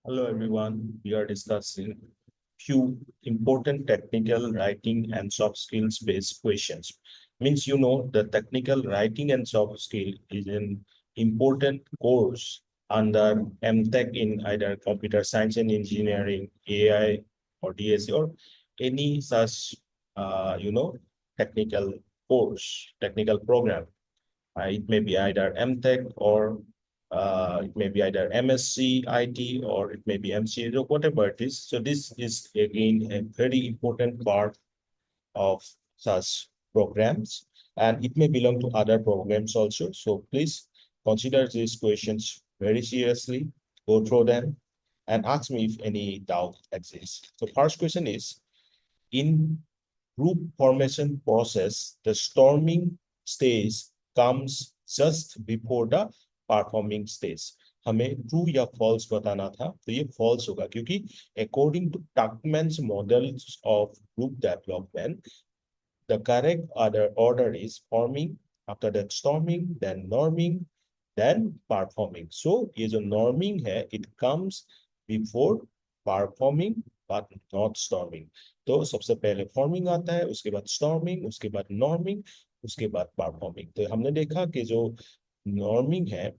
Hello everyone. We are discussing few important technical writing and soft skills based questions. Means the technical writing and soft skill is an important course under MTech in either computer science and engineering, AI or DSE or any such technical course, technical program. It may be either MTech or it may be either MSc, IT, or it may be MCA, or whatever it is. So this is again a very important part of such programs, and it may belong to other programs also. So please consider these questions very seriously, go through them, and ask me if any doubt exists. So first question is, in group formation process, the storming stage comes just before the performing stage. हमें true या false बताना था, तो ये false होगा क्योंकि according to Tuckman's models of group development the correct order is forming, after that storming, then norming, then performing. So ये जो norming है, it comes before performing but not storming. तो सबसे पहले forming आता है, उसके बाद storming, उसके बाद norming, उसके बाद performing. तो हमने देखा कि जो norming है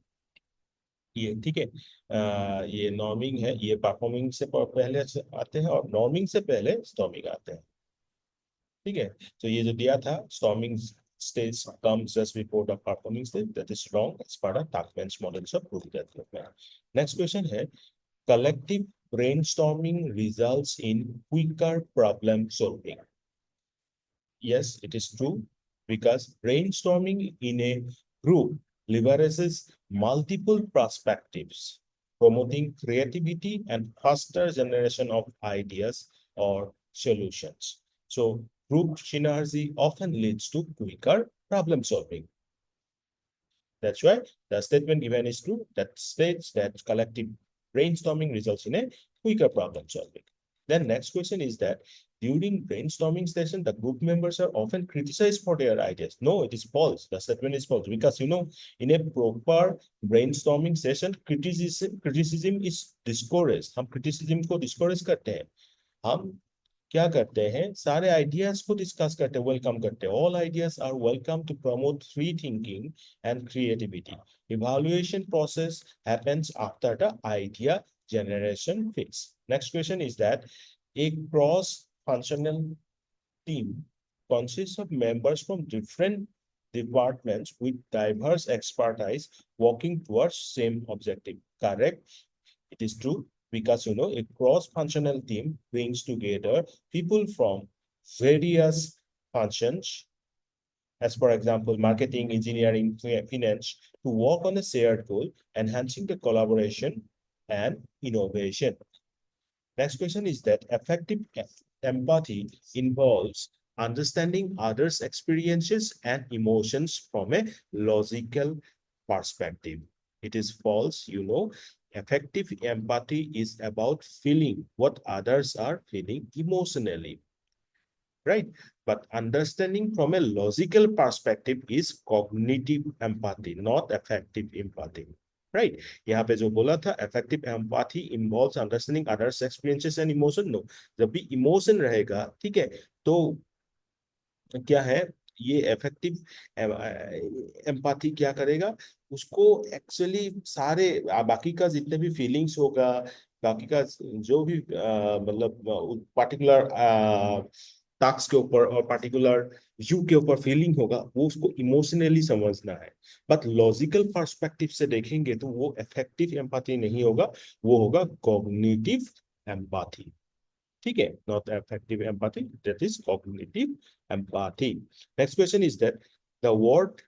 ये ठीक है, ये नॉर्मिंग है, ये परफॉर्मिंग से पहले आते हैं और नॉर्मिंग से पहले स्टॉर्मिंग आते हैं. ठीक है, तो ये जो दिया था storming stage comes just before the performing stage, that is wrong as per the Tuckman's models of group development. Next question है, collective brainstorming results in quicker problem solving. Yes, it is true, because brainstorming in a group leverages multiple perspectives, promoting creativity and faster generation of ideas or solutions. So group synergy often leads to quicker problem solving. That's why the statement given is true, that states that collective brainstorming results in a quicker problem solving. Then next question is that during brainstorming session, the group members are often criticized for their ideas. No, it is false. The statement is false, because in a proper brainstorming session, criticism is discouraged. हम criticism को discourage करते हैं. हम क्या करते हैं, सारे ideas को डिस्कस करते हैं, वेलकम करते हैं. All ideas are welcome to promote free thinking and creativity. Evaluation process happens after the idea generation phase. Next question is that a cross-functional team consists of members from different departments with diverse expertise working towards same objective. Correct? It is true, because a cross-functional team brings together people from various functions, as for example, marketing, engineering, finance, to work on a shared goal, enhancing the collaboration and innovation. Next question is that effective empathy involves understanding others' experiences and emotions from a logical perspective. It is false, Effective empathy is about feeling what others are feeling emotionally, right? But understanding from a logical perspective is cognitive empathy, not effective empathy. Right, यहाँ पे जो बोला था effective empathy involves understanding others experiences and emotion. No, जब भी emotion रहेगा, ठीक है, तो क्या है, ये इफेक्टिव एम्पैथी क्या करेगा, उसको एक्चुअली सारे बाकी का जितने भी फीलिंग्स होगा, बाकी का जो भी मतलब पार्टिकुलर टास्क के ऊपर और पार्टिकुलर यू के ऊपर फीलिंग होगा, वो उसको इमोशनली समझना है. बट लॉजिकल पर्सपेक्टिव से देखेंगे तो वो इफेक्टिव एम्पैथी नहीं होगा, वो होगा कॉग्निटिव एम्पैथी. ठीक है, not effective empathy, that is cognitive empathy. Next question is that the word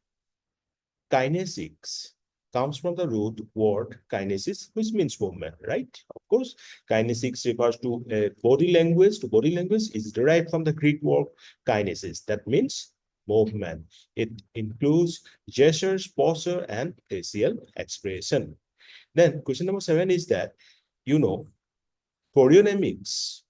kinesics comes from the root word kinesis, which means movement, right? Of course, kinesics refers to body language. Body language is derived from the Greek word kinesis. That means movement. It includes gestures, posture, and facial expression. Then question number 7 is that, chorionomics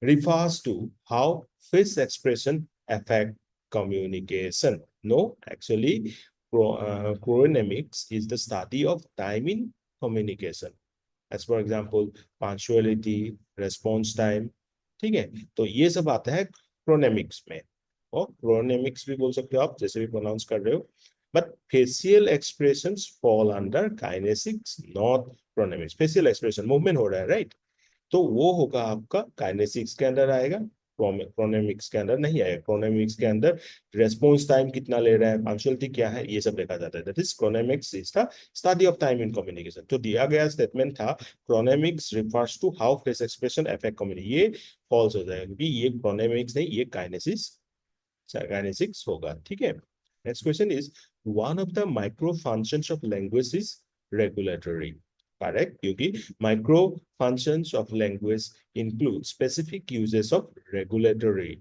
refers to how face expression affect communication. No, actually, chronemics is the study of time in communication. As for example punctuality, response time, ठीक है। तो ये सब आता है chronemics में, और chronemics भी बोल सकते हो आप, जैसे भी प्रोनाउंस कर रहे हो। But facial expressions fall under kinesics, not chronemics. Facial expression movement हो रहा है, राइट, तो वो होगा आपका काइनेसिक्स के अंदर आएगा, क्रोनेमिक्स के अंदर नहीं आएगा। क्रोनेमिक्स के अंदर रेस्पॉन्स टाइम कितना ले रहा है, पंक्चुअलिटी क्या है, ये सब देखा जाता है। That is chronemics is the study of time in communication. तो दिया गया स्टेटमेंट था chronemics refers to how face expression affect communication, ये फॉल्स हो जाएगा क्योंकि ये क्रोनेमिक्स नहीं, ये काइनेसिक्स होगा, ठीक है। Next question is one of the micro functions of language is regulatory. Correct, क्योंकि micro functions of language include specific uses of regulatory.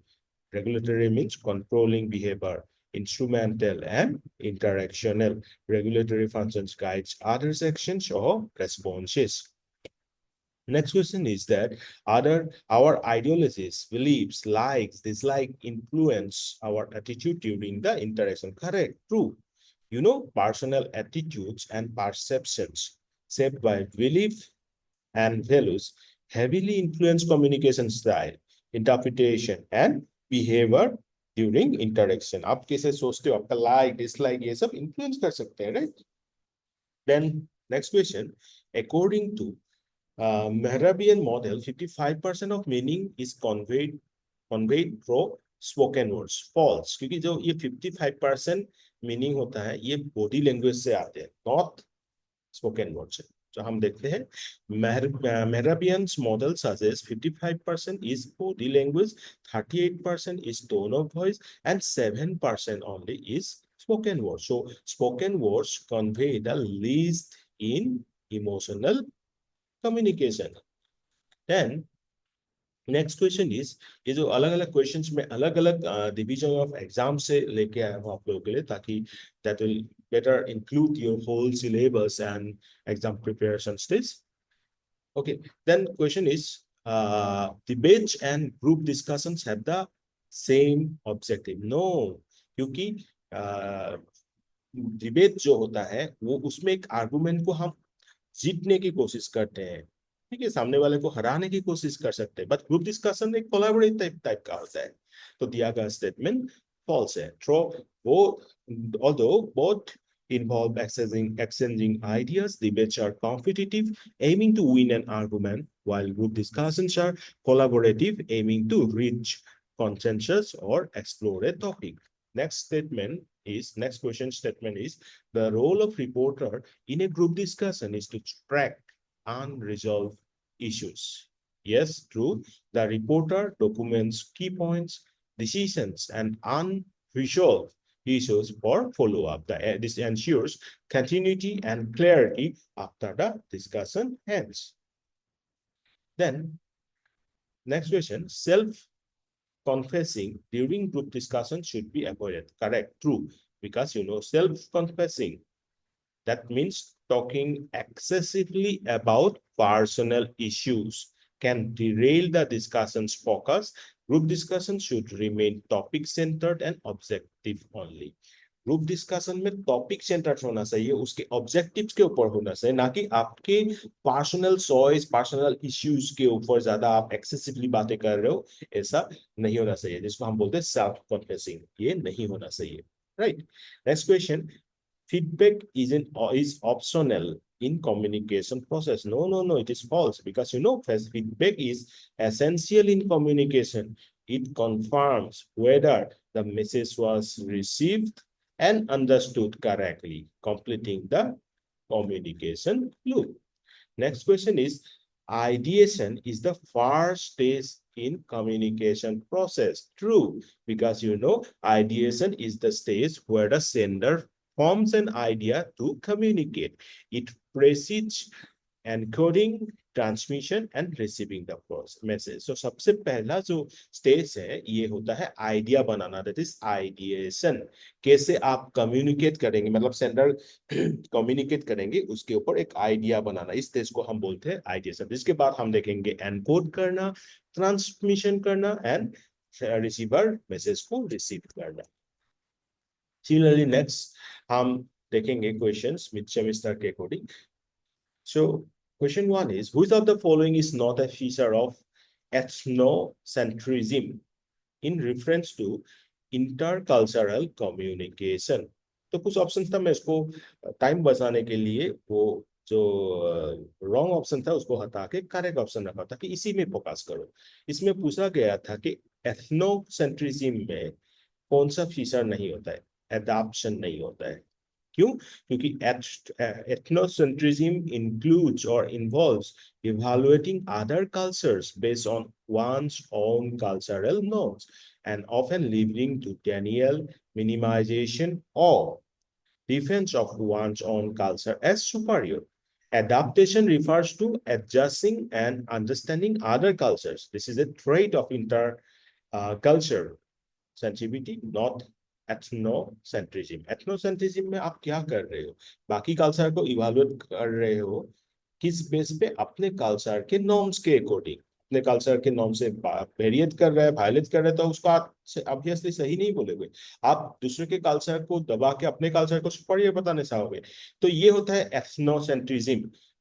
Regulatory means controlling behavior, instrumental and interactional. Regulatory functions guides others' actions or responses. Next question is that our ideologies, beliefs, likes, dislike influence our attitude during the interaction. Correct, true. You know, personal attitudes and perceptions shaped by belief and values heavily influence communication style, interpretation, and behavior during interaction. आप कैसे सोचते हो, आपका like, dislike ये सब influence कर सकते हैं, right? Then next question, according to Mehrabian model, 55% of meaning is conveyed through spoken words. False, क्योंकि जो ये 55% मीनिंग होता है ये बॉडी लैंग्वेज से आते हैं, नॉट स्पोकन वर्ड से। तो हम देखते हैं Mehrabian's model suggests 55% is body language, 38% is tone of voice, and 7% only is spoken words. So spoken words convey the least in emotional communication. Then next question is, ये जो अलग अलग questions में अलग अलग डिवीजन ऑफ एग्जाम से लेके आया हूँ आप लोगों के लिए, ताकि that will better include your whole syllabus and exam preparation stage. Okay, then question is debates and group discussions have the same objective. No, क्योंकि डिबेट जो होता है वो उसमें एक आर्गुमेंट को हम जीतने की कोशिश करते हैं, ठीक है, सामने वाले को हराने की कोशिश कर सकते हैं। बट ग्रुप डिस्कशन एक कोलैबोरेटिव टाइप का होता है। तो दिया गया स्टेटमेंट फॉल्स है। Through both although both involve exchanging ideas, debates are competitive, aiming to win an argument, while group discussions are collaborative, aiming to reach consensus or explore a topic. Next question statement is, the role of reporter in a group discussion is to track unresolved issues. Yes, true. The reporter documents key points, decisions, and unresolved issues for follow-up. This ensures continuity and clarity after the discussion ends. Then, next question, self-confessing during group discussion should be avoided. Correct, true. Because, you know, self-confessing, that means talking excessively about personal issues can derail the discussion's focus. Group discussion should remain topic-centered and objective only. Group discussion में topic centred होना चाहिए, उसके objectives के ऊपर होना चाहिए, ना कि आपके पर्सनल चॉइस, पर्सनल इश्यूज के ऊपर ज्यादा आप एक्सेसिवली बातें कर रहे हो। ऐसा नहीं होना चाहिए, जिसको हम बोलते हैं सेल्फ कन्फेसिंग, ये नहीं होना चाहिए, right. Next question, feedback is optional in communication process. No, it is false, because you know feedback is essential in communication. It confirms whether the message was received and understood correctly, completing the communication loop. Next question is, ideation is the first stage in communication process. True, because you know ideation is the stage where the sender forms an idea to communicate. It precedes encoding, transmission and receiving the message. So सबसे पहला जो stage है ये होता है idea banana, that is ideation. कैसे आप communicate करेंगे, मतलब सेंडर कम्युनिकेट करेंगे, उसके ऊपर एक आइडिया बनाना, इस स्टेज को हम बोलते हैं आइडिएशन। जिसके बाद हम देखेंगे एनकोड करना, ट्रांसमिशन करना एंड रिसीवर मैसेज को रिसीव करना। सिमिलरली नेक्स्ट हम देखेंगे क्वेश्चंस मिड सेमेस्टर के according. So Question 1 is, which of the following is not a feature of ethnocentrism in reference to intercultural communication? तो कुछ ऑप्शन था, मैं इसको टाइम बचाने के लिए वो जो रॉन्ग ऑप्शन था उसको हटा के करेक्ट ऑप्शन रखा था कि इसी में फोकस करो। इसमें पूछा गया था कि एथनोसेंट्रिज्म में कौन सा फीचर नहीं होता है, एडाप्शन नहीं होता है। क्यों? क्योंकि ethnocentrism includes or involves evaluating other cultures based on one's own cultural norms and often leading to denial, minimization, or defense of one's own culture as superior. Adaptation refers to adjusting and understanding other cultures. This is a trait of intercultural sensitivity, not ethnocentrism. Ethnocentrism में आप क्या कर रहे हो, बाकी culture को evaluate कर रहे हो किस बेस पे, अपने कल्चर के नॉर्म्स के अकॉर्डिंग, अपने कल्चर के नॉर्म से वेरिएट कर रहे हैं, वायलेट कर रहे हैं, तो उसको आप ऑब्वियसली सही नहीं बोलोगे। आप दूसरे के कल्चर को दबा के अपने कल्चर को सुपीरियर बताने चाहोगे, तो ये होता है एथनोसेंट्रिज्म।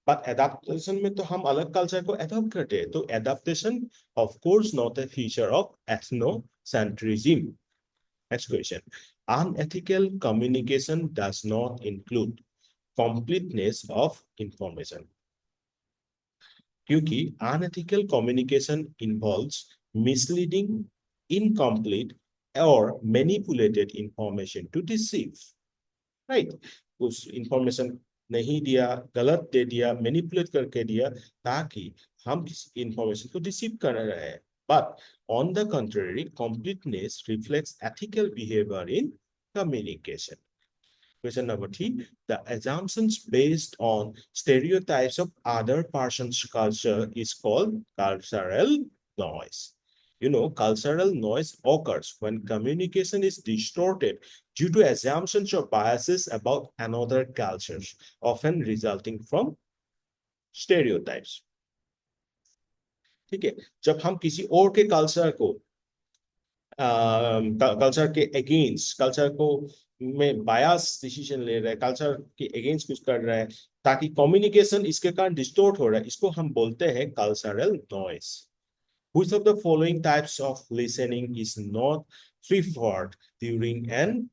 बट एडाप्टेशन में तो हम अलग कल्चर को एडॉप्ट करते हैं, तो adaptation of course not a feature of ethnocentrism. Next question. Unethical communication does not include completeness of information. क्योंकि unethical communication involves misleading, incomplete, or manipulated information to deceive. Right? कुछ information नहीं दिया, गलत दे दिया, manipulate करके दिया ताकि हम किसी इंफॉर्मेशन को डिसीव कर रहे हैं। But on the contrary, completeness reflects ethical behavior in communication. Question number 3. The assumptions based on stereotypes of other person's culture is called cultural noise. You know, cultural noise occurs when communication is distorted due to assumptions or biases about another culture, often resulting from stereotypes. ठीक है, जब हम किसी और के culture को culture के against, culture को में बायस डिसीजन ले रहे हैं, कल्चर के अगेंस्ट कुछ कर रहे हैं ताकि कम्युनिकेशन इसके कारण डिस्टोर्ट हो रहा है, इसको हम बोलते हैं cultural noise. Which of the following types of listening is not preferred during an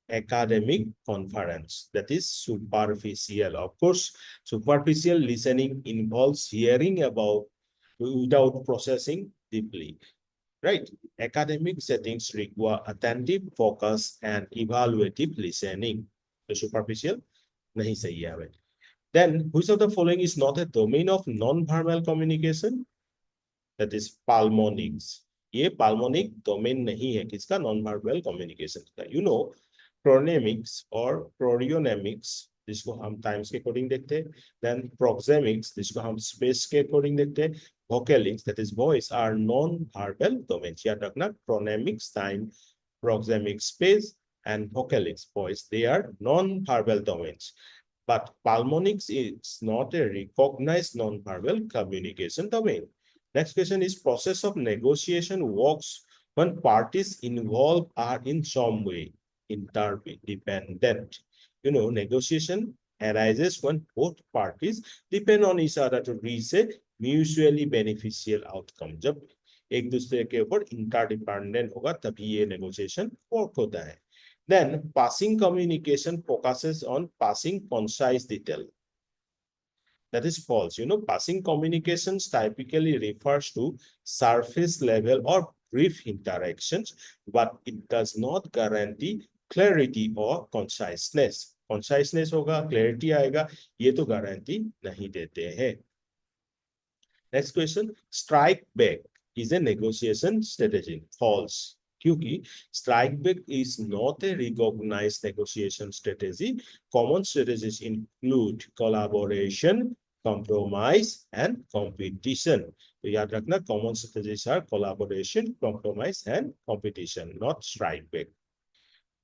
academic conference? That is superficial. Of course, superficial listening involves hearing about without processing deeply. Right? Academic settings require attentive focus and evaluative listening. So superficial nahi sahi hai. Then, which of the following is not a domain of non-verbal communication? That is palmonics. ये palmonic domain नहीं है किसका, non-verbal communication का। You know, chronemics और chorionics जिसको हम times के according देखते हैं, देन प्रोक्सेमिक्स जिसको हम स्पेस के अकॉर्डिंग देखते हैं, vocalics that is voice are non-verbal domains. याद रखना, chronemics time, proxemics space, and vocalics voice, they are non-verbal domains. But palmonics is not a recognized non-verbal communication domain. Next question is, process of negotiation works when parties involved are in some way interdependent. You know, negotiation arises when both parties depend on each other to reach a mutually beneficial outcome. जब एक दूसरे के ऊपर interdependent होगा तभी ये negotiation work होता है. Then passing communication focuses on passing concise detail. That is false. You know, passing communications typically refers to surface level or brief interactions, but it does not guarantee clarity or conciseness. Conciseness होगा, clarity आएगा, ये तो guarantee नहीं देते हैं. Next question, strike back is a negotiation strategy. False. क्योंकि strike back is not a recognized negotiation strategy. Common strategies include collaboration, compromise, and competition. तो याद रखना, common strategies are collaboration, compromise, and competition, not strike back.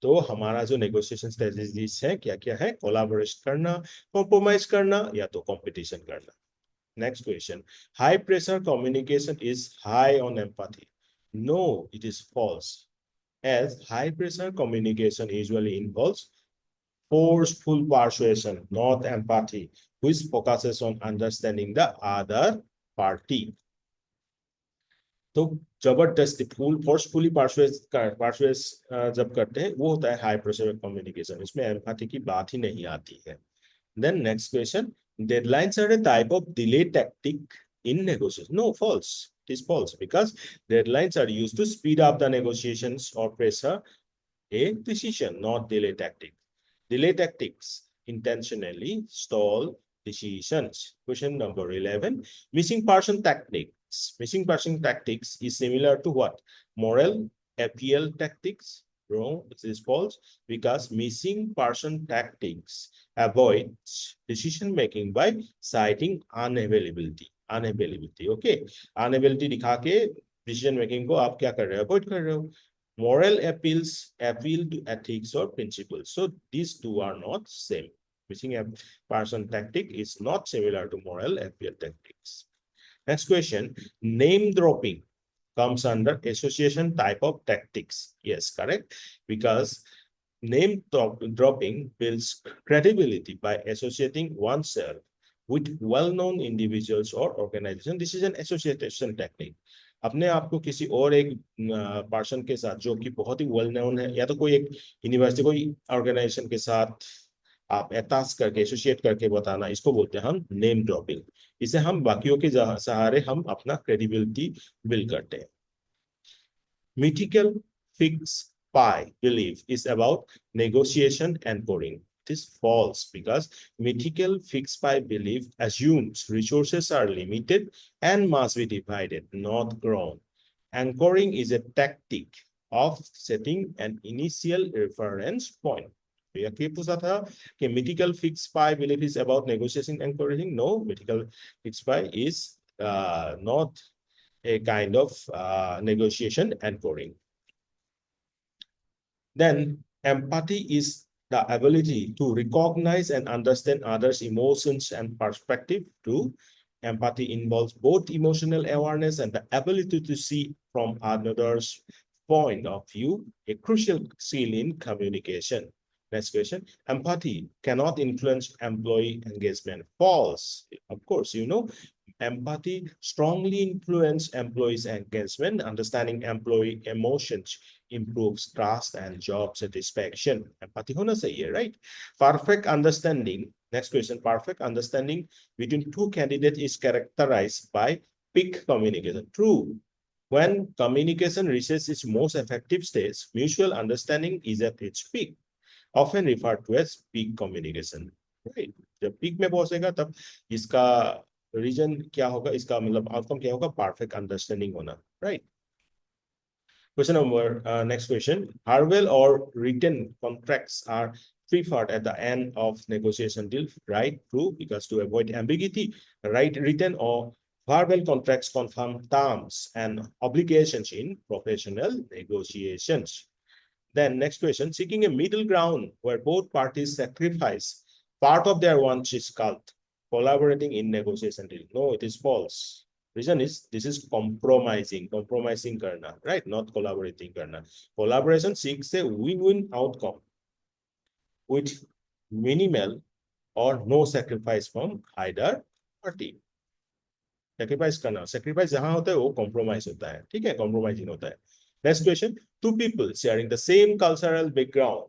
तो हमारा जो negotiation strategies है क्या क्या है, collaboration करना, compromise करना, या तो competition करना. Next question. High pressure communication is high on empathy. No, it is false. As high pressure communication usually involves forceful persuasion, not empathy. which focuses on understanding the other party. तो जबरदस्ती forcefully पार्शुएस जब करते हैं वो होता है high pressure communication, इसमें empathy की बात ही नहीं आती है. Then next question, deadlines are a type of delay tactic in negotiation. No, false. It is false because deadlines are used to speed up the negotiations or pressure a decision, not delay tactic. Delay tactics intentionally stall decisions. Question number 11, missing person tactics. Missing person tactics is similar to what? Moral appeal tactics? Wrong, this is false because missing person tactics avoids decision making by citing unavailability. Okay, unavailability दिखा के decision making को आप क्या कर रहे हो? Avoid कर रहे हो. Moral appeals appeal to ethics or principles. So these two are not same. Missing a person tactic is not similar to moral appeal tactics. Next question, name dropping comes under association type of tactics. Yes, correct. Because name dropping builds credibility by associating oneself with well-known individuals or organization. This is an association technique. अपने आप को किसी और एक person के साथ जो कि बहुत ही वेल नोन है, या तो कोई एक यूनिवर्सिटी कोई ऑर्गेनाइजेशन के साथ आप एतास करके एसोसिएट करके बताना, इसको बोलते हैं हम नेम ड्रॉपिंग. इसे हम बाकियों के सहारे हम अपना क्रेडिबिलिटी बिल्ड करते हैं. Mythical fixed pie belief is about negotiation and boring. It is false because mythical fixed pie belief assumes resources are limited and must be divided, not grown. Anchoring is a tactic of setting an initial reference point. तो ये पूछा था कि mythical fixed pie belief is about negotiation and anchoring. No, mythical fixed pie is not a kind of negotiation and boring. Then empathy is the ability to recognize and understand others' emotions and perspective too. Empathy involves both emotional awareness and the ability to see from another's point of view, a crucial skill in communication. Next question, empathy cannot influence employee engagement. False. Of course, you know, empathy strongly influences employees' engagement. Understanding employee emotions improves trust and job satisfaction. Empathy होना चाहिए, right? Perfect understanding. Next question. Perfect understanding between two candidates is characterized by peak communication. True. When communication reaches its most effective stage, mutual understanding is at its peak, often referred to as peak communication. Right? जब peak में पहुंचेगा तब इसका reason क्या होगा, इसका मतलब outcome क्या होगा? परफेक्ट अंडरस्टैंडिंग होना. Right. Question number next question. Verbal or written contracts are preferred at the end of negotiation deal. Right? True, because to avoid ambiguity, right, written or verbal contracts confirm terms and obligations in professional negotiations. Then next question, seeking a middle ground where both parties sacrifice part of their wants is called collaborating in negotiation deal. No, it is false. Reason is this is compromising karna, right? Not collaborating karna. Collaboration seeks a win-win outcome with minimal or no sacrifice from either party. Sacrifice करना, sacrifice जहां होता है वो compromise होता है, ठीक है, compromising होता है. Next question, two people sharing the same cultural background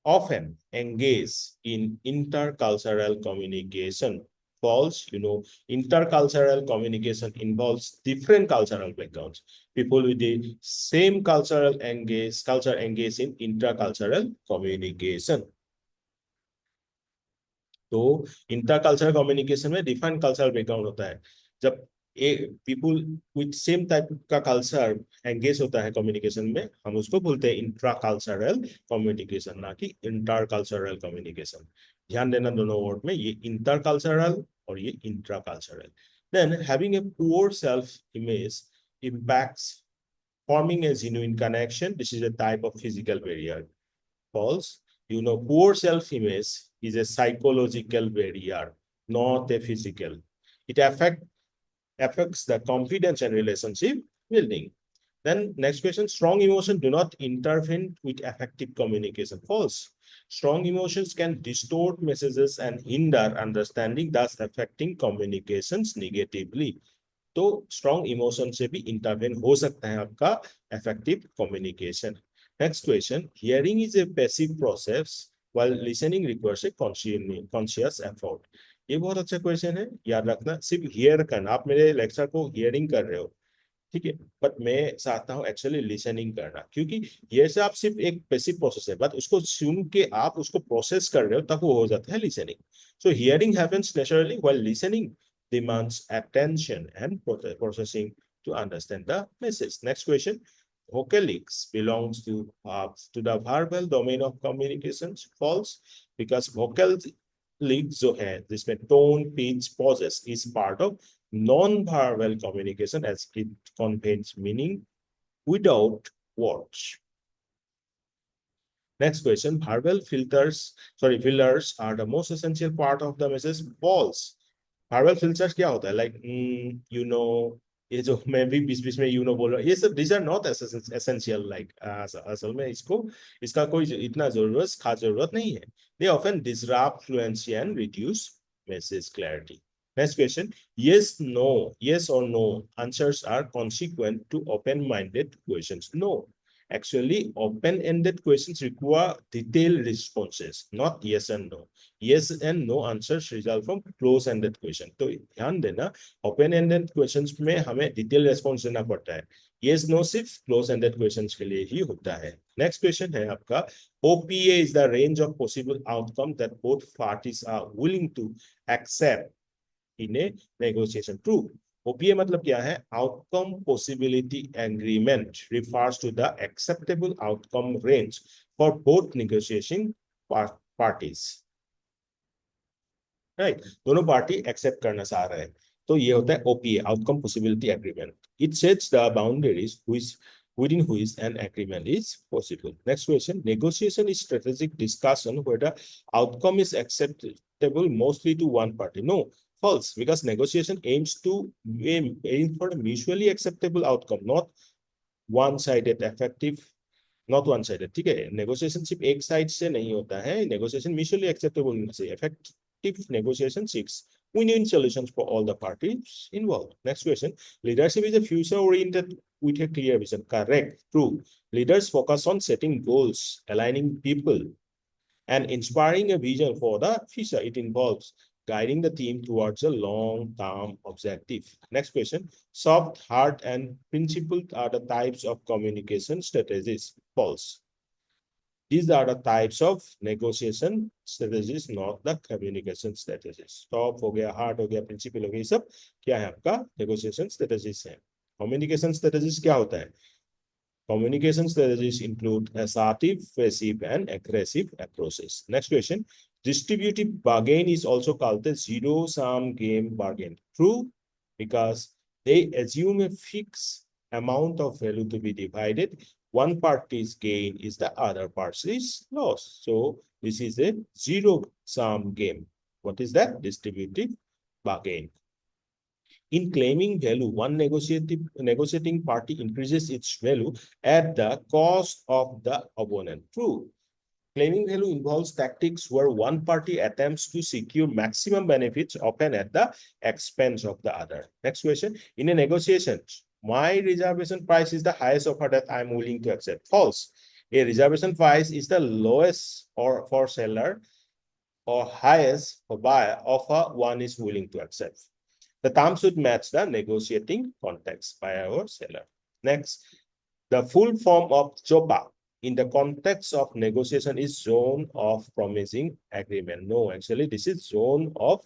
often engage in intercultural communication. False, you know, intercultural communication involves different cultural backgrounds. People with the same culture engage in intercultural communication. तो intercultural communication में different cultural background होता है. जब people with same type का culture engage होता है communication में, हम उसको बोलते हैं इंट्राकल्चरल कम्युनिकेशन, ना कि इंटरकल्चरल कम्युनिकेशन. ध्यान देना दोनों वर्ड में, ये इंटरकल्चरल और ये intracultural. Then having a poor self image impacts forming a genuine connection. This is a type of physical barrier. False. You know, poor self-image is a psychological barrier, not a physical. It affects the confidence and relationship building. Then next question, strong emotion do not intervene with effective communication. False. Strong emotions can distort messages and hinder understanding, thus affecting communications negatively. तो strong emotion से भी intervene हो सकता है आपका effective communication. Next question, hearing is a passive process while listening requires a conscious effort. ये बहुत अच्छा क्वेश्चन है, याद रखना. सिर्फ हियर करना, आप मेरे लेक्चर को हियरिंग कर रहे हो, ठीक है, बट मैं चाहता हूँ एक्चुअली लिसनिंग करना, क्योंकि ये से आप सिर्फ एक पैसिव प्रोसेस है, बट उसको सुन के आप उसको प्रोसेस कर रहे हो, तब वो हो जाता है listening. So hearing happens naturally while listening demands attention and processing to understand the message. Next question, vocalics belongs to the verbal domain of communications. False, because vocalics जो है जिसमें tone, pitch, pauses is part of non-verbal communication as it conveys meaning without words. Next question, verbal fillers are the most essential part of the message. False. Verbal filters क्या होता है, like you know, ये जो मैं भी बीच बीच में you know बोल रहा हूँ, ये सब this are not essential. Like असल में इसका कोई इतना खास जरूरत नहीं है. They often disrupt fluency and reduce message clarity. Next question, yes or no answers are consequent to open minded questions. No, actually open-ended questions require detailed responses, not yes and no. Yes and no answers result from close-ended question. तो ध्यान देना, open-ended questions में हमें detailed response देना पड़ता है. Yes no सिर्फ close-ended questions के लिए ही होता है. Next question है आपका, OPA is the range of possible outcomes that both parties are willing to accept in a negotiation. True. OPA मतलब क्या है? Outcome Possibility Agreement refers to the acceptable outcome range for both negotiating parties. Right? दोनों party accept करना चाह रहे हैं, तो ये होता है OPA, Outcome Possibility Agreement. It sets the boundaries within which an agreement is possible. Next question, negotiation is strategic discussion where the outcome is acceptable mostly to one party. No, false, because negotiation aims for a mutually acceptable outcome, not one-sided effective, not one-sided. ठीक है, negotiation सिर्फ एक side से नहीं होता है, negotiation mutually acceptable होना चाहिए. Effective negotiation seeks win-win solutions for all the parties involved. Next question, leadership is a future-oriented with a clear vision. Correct. True. Leaders focus on setting goals, aligning people, and inspiring a vision for the future. It involves guiding the team towards a long-term objective. Next question, soft, hard, and principled are the types of communication strategies. False. These are the types of negotiation strategies, not the communication strategies. Soft हो गया, hard हो गया, principle हो गया, ये सब क्या है आपका negotiation strategies है. Communication strategies क्या होता है? Communication strategies include assertive, passive, and aggressive approaches. Next question, distributive bargain is also called the zero-sum game bargain. True, because they assume a fixed amount of value to be divided. One party's gain is the other party's loss. So this is a zero-sum game. What is that? Distributive bargain. In claiming value, one negotiating party increases its value at the cost of the opponent. True. Claiming value involves tactics where one party attempts to secure maximum benefits, often at the expense of the other. Next question. In a negotiation, my reservation price is the highest offer that I'm willing to accept. False. A reservation price is the lowest or for seller or highest for buyer offer one is willing to accept. The terms should match the negotiating context buyer or seller. Next, the full form of JOPA in the context of negotiation is zone of promising agreement. No, actually, this is zone of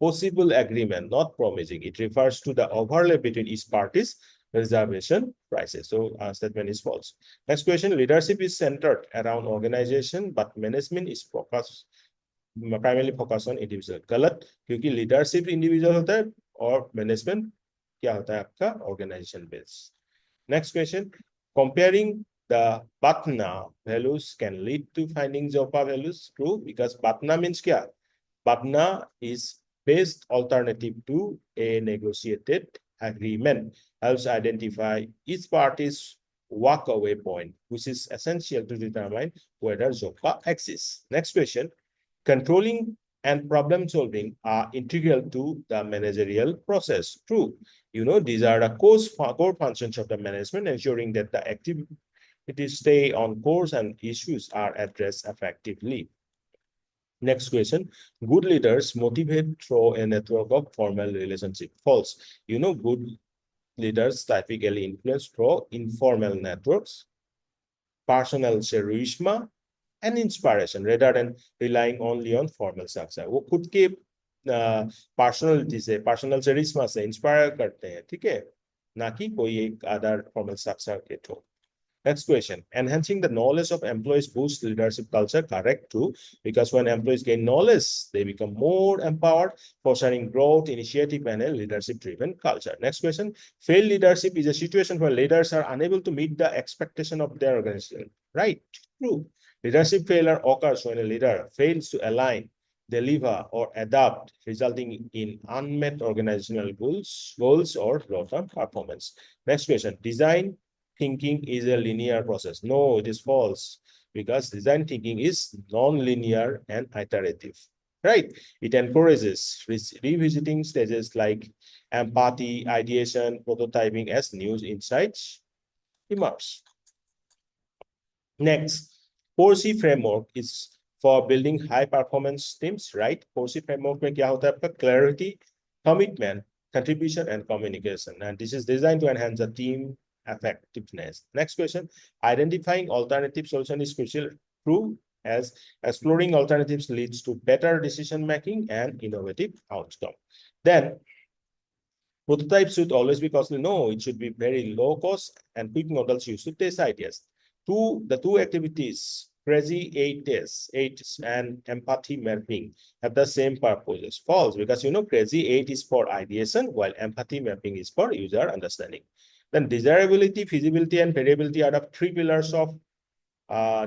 possible agreement, not promising. It refers to the overlap between each party's reservation prices. So statement is false. Next question, leadership is centered around organization, but management is primarily focused on individual. गलत, क्योंकि leadership individual होता है और management क्या होता है आपका organisation based. Next question, comparing the BATNA values can lead to finding JOPA values. True, because BATNA means क्या? BATNA is best alternative to a negotiated agreement, helps identify each party's walk-away point, which is essential to determine whether Jokpa exists. Next question. Controlling and problem solving are integral to the managerial process. True. These are the core functions of the management, ensuring that the activities stay on course and issues are addressed effectively. Next question. Good leaders motivate through a network of formal relationship. False. Good leaders typically influence through informal networks, personal charisma, and inspiration rather than relying only on formal structure. वो खुद के personality से, personal charisma से inspire करते हैं, ठीक है, ना कि कोई एक अदर फॉर्मल स्ट्रक्चर के through. Next question. Enhancing the knowledge of employees boosts leadership culture. Correct, too, because when employees gain knowledge, they become more empowered, fostering growth, initiative, and a leadership-driven culture. Next question. Failed leadership is a situation where leaders are unable to meet the expectation of their organization. Right, true. Leadership failure occurs when a leader fails to align, deliver, or adapt, resulting in unmet organizational goals or long-term performance. Next question. Design thinking is a linear process. No, it is false, because design thinking is non-linear and iterative, right? It encourages revisiting stages like empathy, ideation, prototyping as new insights emerge. Next, 4C framework is for building high performance teams, right? 4C framework में क्या होता है आपका? Clarity, commitment, contribution, and communication. And this is designed to enhance the team effectiveness. Next question. Identifying alternative solution is crucial. True, as exploring alternatives leads to better decision making and innovative outcome. Then prototypes should always be costly. No, it should be very low cost, and quick models used to test ideas. The two activities, Crazy 8 tests and empathy mapping, have the same purposes. False, because Crazy 8 is for ideation, while empathy mapping is for user understanding. Then desirability, feasibility, and variability are the three pillars of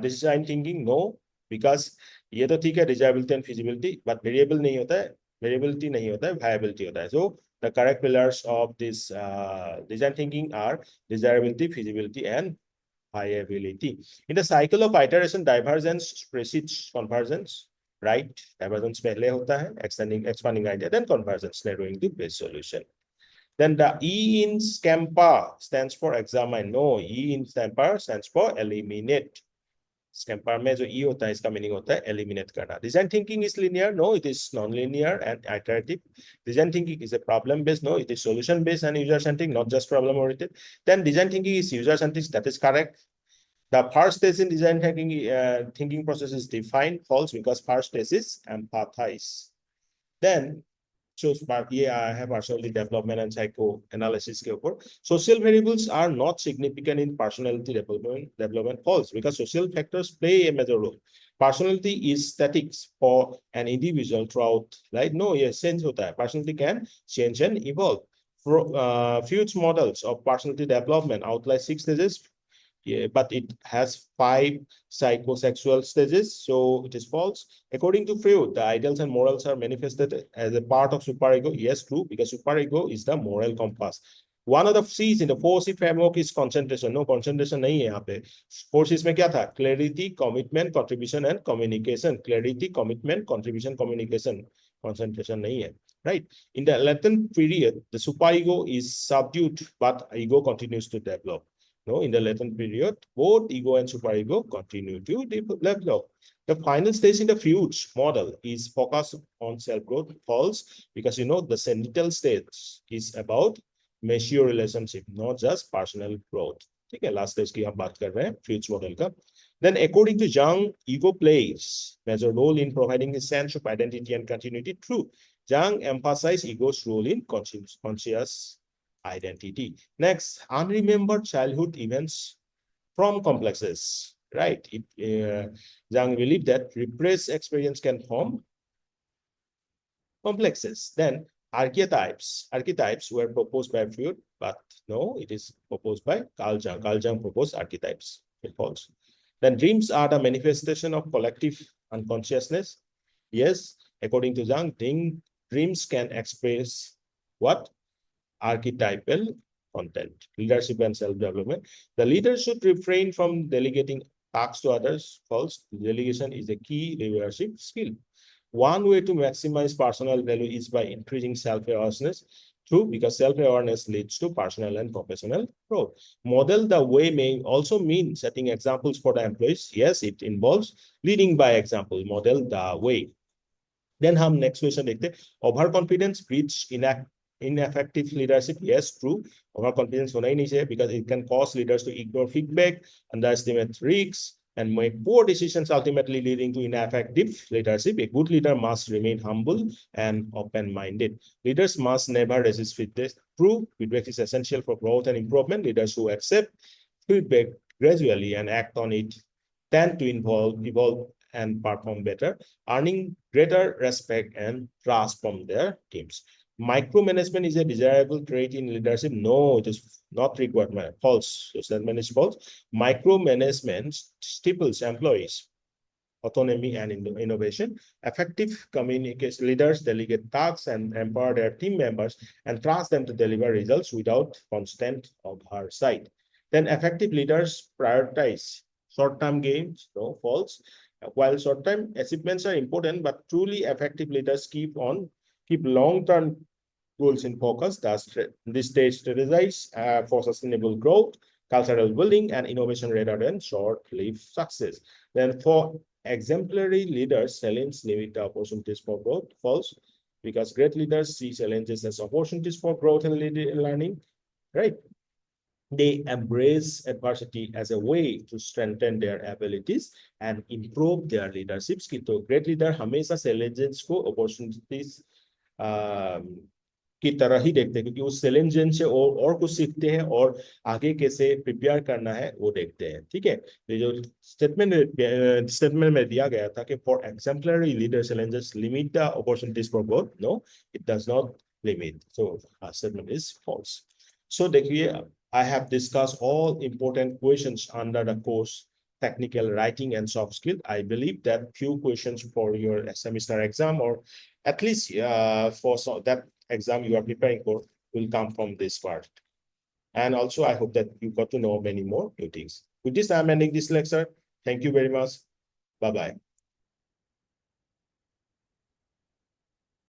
design thinking. No, because ये तो ठीक है desirability and feasibility, but variable नहीं होता है, variability नहीं होता है, viability होता है. So the correct pillars of this design thinking are desirability, feasibility, and viability. In the cycle of iteration, divergence precedes convergence, right? Divergence पहले होता है, expanding idea, then convergence, narrowing the best solution. Then the E in SCAMPA stands for examine. No, E in SCAMPA stands for eliminate. SCAMPA में जो E होता है, इसका meaning होता है eliminate करना. Design thinking is linear. No, it is non-linear and iterative. Design thinking is a problem-based. No, it is solution-based and user-centric, not just problem-oriented. Then design thinking is user-centric. That is correct. The first stage in design thinking process is defined. False, because first stage is empathize. Then I have personality development and psychoanalysis के ऊपर. Social variables are not significant in personality development. False, because social factors play a major role. Personality is static for an individual throughout, right? No, yes, change होता है. Personality can change and evolve. Fuchs models of personality development outline 6 stages. Yeah, but it has 5 psychosexual stages, so it is false. According to Freud, the ideals and morals are manifested as a part of superego. Yes, true, because superego is the moral compass. One of the C's in the 4C framework is concentration. No, concentration नहीं है यहाँ पे. 4 C's में क्या था? Clarity, commitment, contribution, and communication. Clarity, commitment, contribution, communication. Concentration नहीं है. Right? In the latent period, the superego is subdued, but ego continues to develop. No, in the latent period, both ego and superego continue to develop. The final stage in the Fuchs model is focused on self-growth. False, because the central stage is about mature relationship, not just personal growth. Okay, last stage की हम बात कर रहे हैं Fuchs model का. Then, according to Jung, ego plays major role in providing a sense of identity and continuity. True. Jung emphasized ego's role in conscious identity. Next, unremembered childhood events from complexes, right? Jung believed that repressed experience can form complexes. Then archetypes were proposed by Freud, but no, it is proposed by Carl Jung. Carl Jung proposed archetypes. It falls. Then dreams are the manifestation of collective unconsciousness. Yes, according to Jung, dreams can express what? Archetypal content. Leadership and self-development. The leader should refrain from delegating tasks to others. False. Delegation is a key leadership skill. One way to maximize personal value is by increasing self-awareness. True, because self-awareness leads to personal and professional growth. Model the way may also mean setting examples for the employees. Yes, it involves leading by example. Model the way. Then हम next question देखते हैं. Overconfidence breeds ineffective leadership. Yes, true. Overconfidence होना ही नहीं चाहिए because it can cause leaders to ignore feedback, underestimate risks, and make poor decisions, ultimately leading to ineffective leadership. A good leader must remain humble and open-minded. Leaders must never resist feedback. True, feedback is essential for growth and improvement. Leaders who accept feedback gradually and act on it tend to evolve and perform better, earning greater respect and trust from their teams. Micromanagement is a desirable trait in leadership. No, it is not required. False. So statement is false. Micromanagement stifles employees' autonomy and innovation. Effective communication leaders delegate tasks and empower their team members and trust them to deliver results without constant oversight. Then effective leaders prioritize short-term gains. No, false. While short-term achievements are important, but truly effective leaders keep long-term goals in focus. Thus, this stage strategize for sustainable growth, cultural building, and innovation rather than short-lived success. Then, for exemplary leaders, challenges limit the opportunities for growth. False, because great leaders see challenges as opportunities for growth and learning. Right? They embrace adversity as a way to strengthen their abilities and improve their leadership skill. तो great leader हमेशा challenges को opportunities की तरह ही देखते हैं, क्योंकि उस challenge से और कुछ सीखते हैं और आगे कैसे प्रिपेयर करना है वो देखते हैं. ठीक है, ये जो स्टेटमेंट में दिया गया था कि for exemplary leader challenges limit the opportunities for growth. No, it does not limit. So statement is false. So देखिए, I have discussed all important questions under the course technical writing and soft skill. I believe that few questions for your semester exam, or at least for that exam you are preparing for, will come from this part. And also, I hope that you got to know many more new things. With this, I'm ending this lecture. Thank you very much. Bye-bye.